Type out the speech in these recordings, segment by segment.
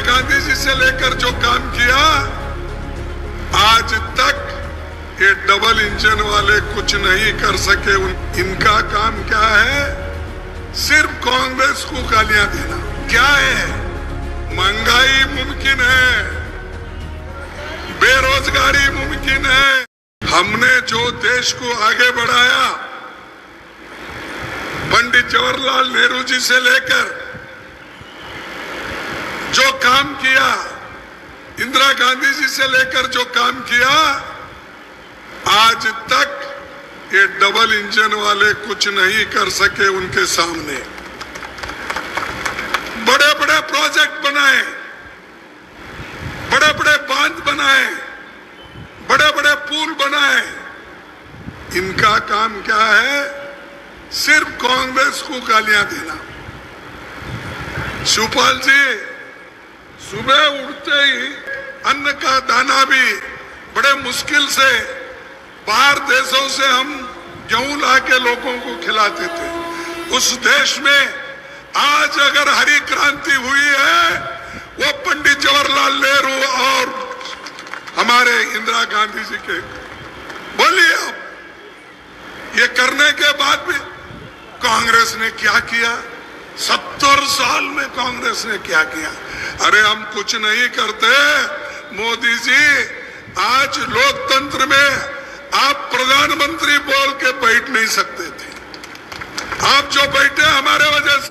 गांधी जी से लेकर जो काम किया, आज तक ये डबल इंजन वाले कुछ नहीं कर सके। इनका काम क्या है? सिर्फ कांग्रेस को गालियां देना। क्या है? महंगाई मुमकिन है, बेरोजगारी मुमकिन है। हमने जो देश को आगे बढ़ाया, पंडित जवाहरलाल नेहरू जी से लेकर जो काम किया, इंदिरा गांधी जी से लेकर जो काम किया, आज तक ये डबल इंजन वाले कुछ नहीं कर सके उनके सामने। बड़े बड़े प्रोजेक्ट बनाए, बड़े बड़े बांध बनाए, बड़े बड़े पुल बनाए। इनका काम क्या है? सिर्फ कांग्रेस को गालियां देना। शिवपाल जी, सुबह उठते ही अन्न का दाना भी बड़े मुश्किल से बाहर देशों से हम गेहूं ला के लोगों को खिलाते थे। उस देश में आज अगर हरी क्रांति हुई है, वो पंडित जवाहरलाल नेहरू और हमारे इंदिरा गांधी जी के। बोलिए अब ये करने के बाद भी कांग्रेस ने क्या किया? 70 साल में कांग्रेस ने क्या किया? अरे हम कुछ नहीं करते मोदी जी। आज लोकतंत्र में आप प्रधानमंत्री बोल के बैठ नहीं सकते थे। आप जो बैठे हमारे वजह से।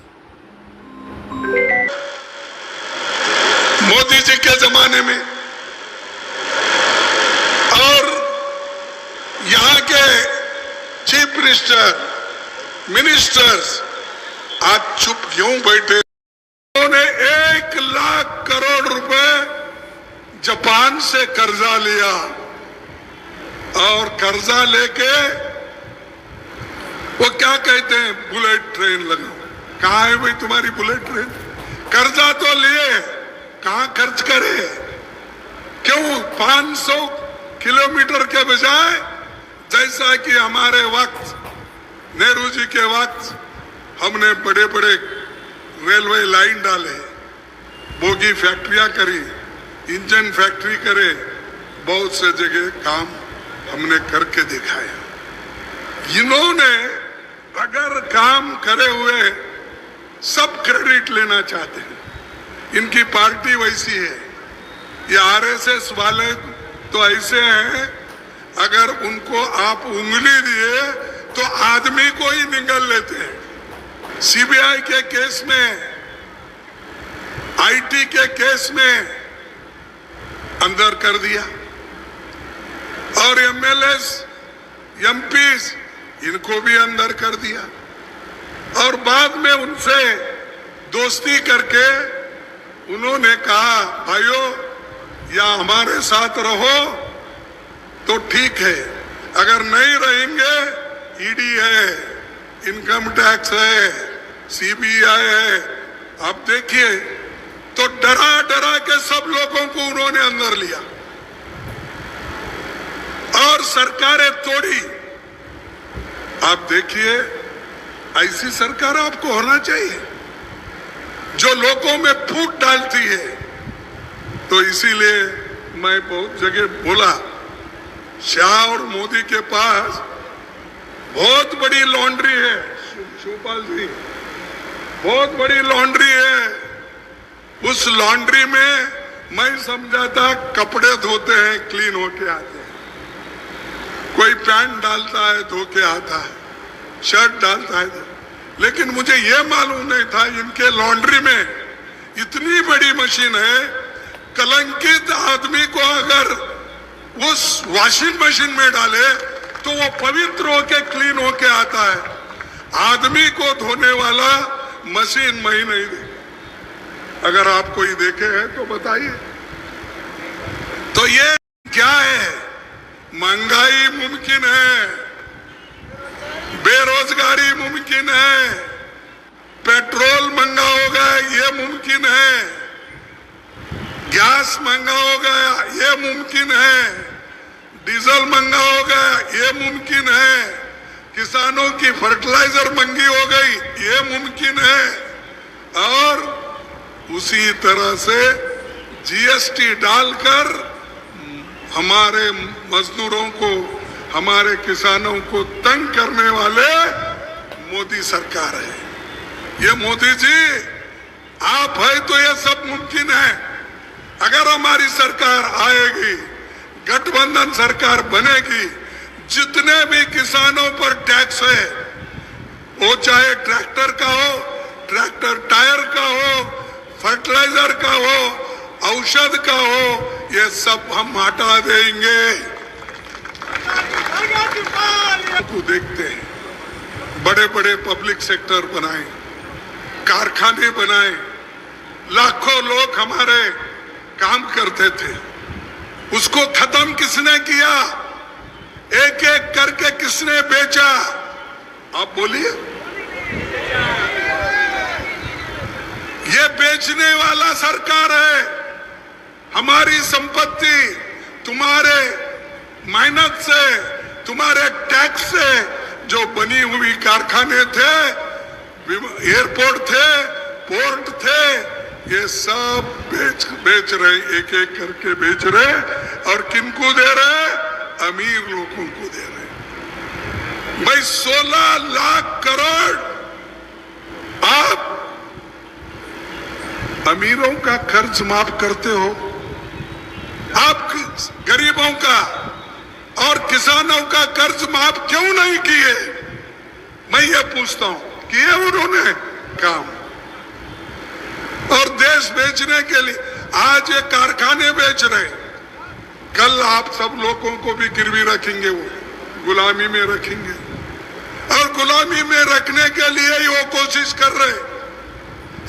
मोदी जी के जमाने में और यहाँ के चीफ मिनिस्टर्स आज चुप क्यों बैठे? उन्होंने 1 लाख करोड़ रुपए जापान से कर्जा लिया और कर्जा लेके वो क्या कहते हैं, बुलेट ट्रेन लगाओ। कहाँ है भाई तुम्हारी बुलेट ट्रेन? कर्जा तो लिए, कहाँ खर्च करे? क्यों 500 किलोमीटर के बजाय, जैसा कि हमारे वक्त नेहरू जी के वक्त हमने बड़े बड़े रेलवे लाइन डाले, बोगी फैक्ट्रियां करी, इंजन फैक्ट्री करे, बहुत से जगह काम हमने करके दिखाया। इन्होंने अगर काम करे हुए सब क्रेडिट लेना चाहते हैं। इनकी पार्टी वैसी है। ये आरएसएस वाले तो ऐसे हैं, अगर उनको आप उंगली दिए तो आदमी को ही निगल लेते हैं। सीबीआई के केस में, आईटी के केस में अंदर कर दिया और एमएलएस, एमपीस इनको भी अंदर कर दिया और बाद में उनसे दोस्ती करके उन्होंने कहा, भाइयों या हमारे साथ रहो तो ठीक है, अगर नहीं रहेंगे ईडी है, इनकम टैक्स है, सीबीआई है। आप देखिए, तो डरा डरा के सब लोगों को उन्होंने अंदर लिया और सरकारें तोड़ी। आप देखिए, ऐसी सरकार आपको होना चाहिए जो लोगों में फूट डालती है। तो इसीलिए मैं बहुत जगह बोला, शाह और मोदी के पास बहुत बड़ी लॉन्ड्री है। शिवपाल जी, बहुत बड़ी लॉन्ड्री है। उस लॉन्ड्री में मैं समझा था कपड़े धोते हैं, क्लीन होके आते हैं। कोई पैंट डालता है, धो के आता है, शर्ट डालता है। लेकिन मुझे ये मालूम नहीं था इनके लॉन्ड्री में इतनी बड़ी मशीन है, कलंकित आदमी को अगर उस वॉशिंग मशीन में डाले तो वो पवित्र होके क्लीन होके आता है। आदमी को धोने वाला मशीन मैं नहीं देखा। अगर आप कोई देखे हैं तो बताइए। तो ये क्या है? महंगाई मुमकिन है, बेरोजगारी मुमकिन है, पेट्रोल महंगा हो गया ये मुमकिन है, गैस महंगा हो गया ये मुमकिन है, डीजल महंगा हो गया ये मुमकिन है, किसानों की फर्टिलाइजर महंगी हो गई ये मुमकिन है। और उसी तरह से जीएसटी डालकर हमारे मजदूरों को, हमारे किसानों को तंग करने वाले मोदी सरकार है। ये मोदी जी आप है तो ये सब मुमकिन है। अगर हमारी सरकार आएगी, गठबंधन सरकार बनेगी, जितने भी किसानों पर टैक्स है, वो चाहे ट्रैक्टर का हो, ट्रैक्टर टायर का हो, फर्टिलाइजर का हो, औषध का हो, ये सब हम हटा देंगे। तो देखते हैं, बड़े बड़े पब्लिक सेक्टर बनाए, कारखाने बनाए, लाखों लोग हमारे काम करते थे, उसको खत्म किसने किया? एक एक करके किसने बेचा? आप बोलिए। ये बेचने वाला सरकार है। हमारी संपत्ति तुम्हारे मेहनत से, तुम्हारे टैक्स से जो बनी हुई कारखाने थे, एयरपोर्ट थे, पोर्ट थे, ये सब बेच रहे, एक एक करके बेच रहे। और किनको दे रहे? अमीर लोगों को दे रहे। भाई 16 लाख करोड़ आप अमीरों का कर्ज माफ करते हो, आप गरीबों का और किसानों का कर्ज माफ क्यों नहीं किए? मैं ये पूछता हूं, किए उन्होंने काम? और देश बेचने के लिए आज ये कारखाने बेच रहे, कल आप सब लोगों को भी गिरवी रखेंगे, वो गुलामी में रखेंगे। और गुलामी में रखने के लिए ही वो कोशिश कर रहे।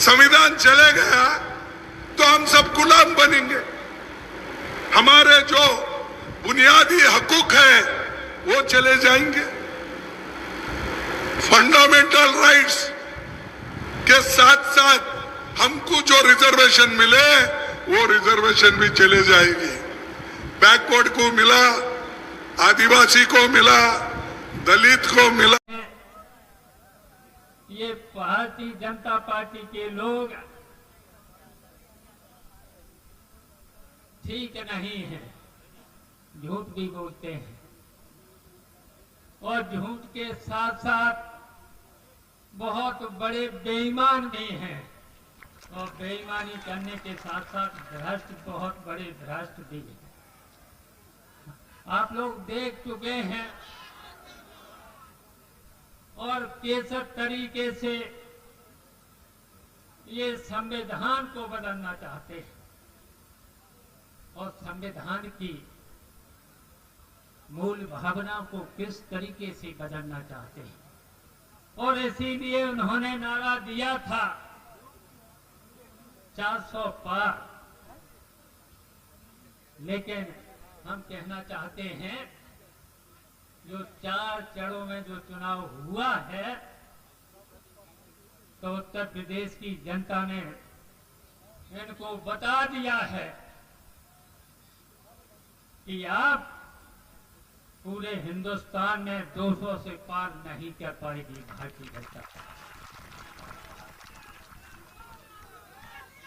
संविधान चले गया तो हम सब गुलाम बनेंगे। हमारे जो बुनियादी हकूक है वो चले जाएंगे। फंडामेंटल राइट्स के साथ साथ हमको जो रिजर्वेशन मिले वो रिजर्वेशन भी चले जाएगी। बैकवर्ड को मिला, आदिवासी को मिला, दलित को मिला। ये भारतीय जनता पार्टी के लोग ठीक नहीं है, झूठ भी बोलते हैं और झूठ के साथ साथ बहुत बड़े बेईमान भी हैं और बेईमानी करने के साथ साथ भ्रष्ट, बहुत बड़े भ्रष्ट भी हैं। आप लोग देख चुके हैं और किस तरीके से ये संविधान को बदलना चाहते हैं और संविधान की मूल भावना को किस तरीके से बदलना चाहते हैं। और इसीलिए उन्होंने नारा दिया था 400 पार। लेकिन हम कहना चाहते हैं जो 4 चरणों में जो चुनाव हुआ है तो उत्तर प्रदेश की जनता ने इनको बता दिया है कि आप पूरे हिंदुस्तान में 200 से पार नहीं कर पाएगी भारतीय जनता।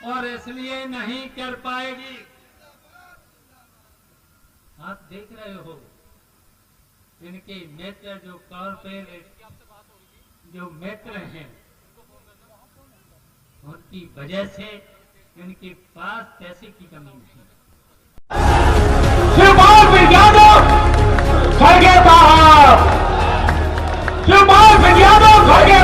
और इसलिए नहीं कर पाएगी, आप देख रहे हो इनके मित्र जो कॉर्पोरेट जो मित्र हैं उनकी वजह से इनके पास पैसे की कमी नहीं। घर के बाहर, जो बाहर विज्ञानों घर के